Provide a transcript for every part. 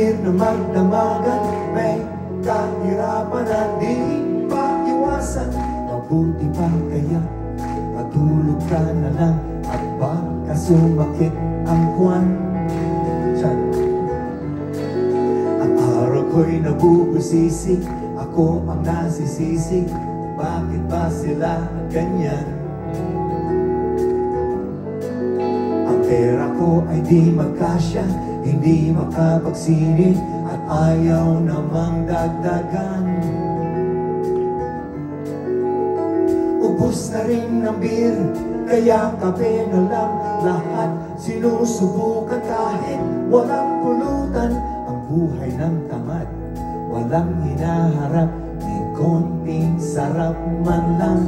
bibir na magdamagan, may kahirapan na di maiwasan. Mabuti pa kaya matulog ka na lang at baka sumakit ang kwan. Ang araw ko'y nabubusisi, ako ang nasisisi, bakit ba sila ganyan? Ang pera ko ay di magkasya, hindi makapagsingit at ayaw namang dagdagan. Ubus na rin ang beer, kaya kape na lang lahat sinusubukan kahit walang pulutan. Ang buhay ng tamad, walang hinaharap, may konting sarap man lang.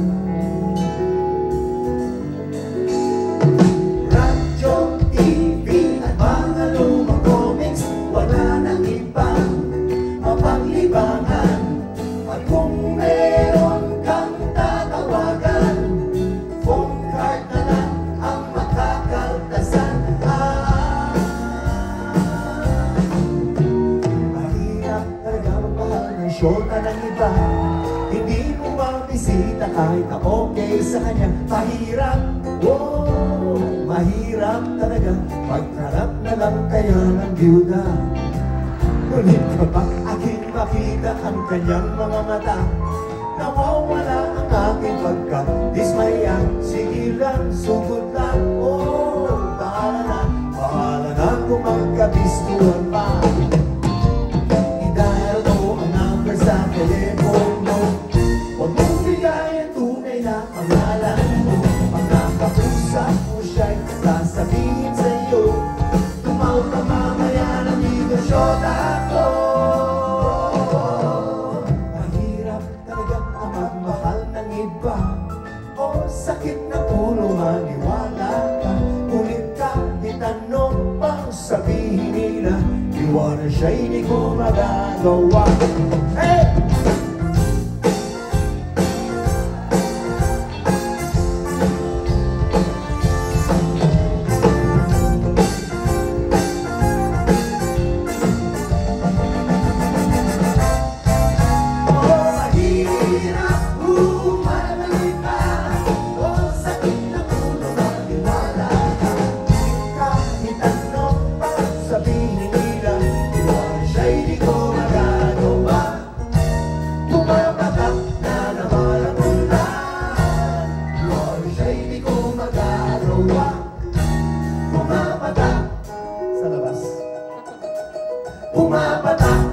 Radyo, TV at mga lumang comics, wala nang ibang mapaglibangan. At kung meron kang tatawagan, phone card na lang ang makakaltasan. Mahirap talaga magmahal ng syota ng iba, hindi mo mabisita kahit na okay sa kanya. Mahirap, oh, mahirap talaga pagharap na lang kaya ng byuda. Ngunit kapag aking makita ang kanyang mga mata, nawawala ang aking pagka-dismaya. Sige lang, sugod lang, oh, bahala na kung magkabistuhan pa. I-dial mo ang number sa telepono, huwag mong bigay ang tunay na pangalan mo. Pag nakausap mo siya'y sasabihin sa'yo, tumaw ka mamaya ng negosyota ko. Mahirap talaga ang magmahal ng iba, o sakit na ulo maniwala ka. Ngunit kahit anong pang sabihin nila, iwanan siya'y di ko magagawa. Hey! Pumapatak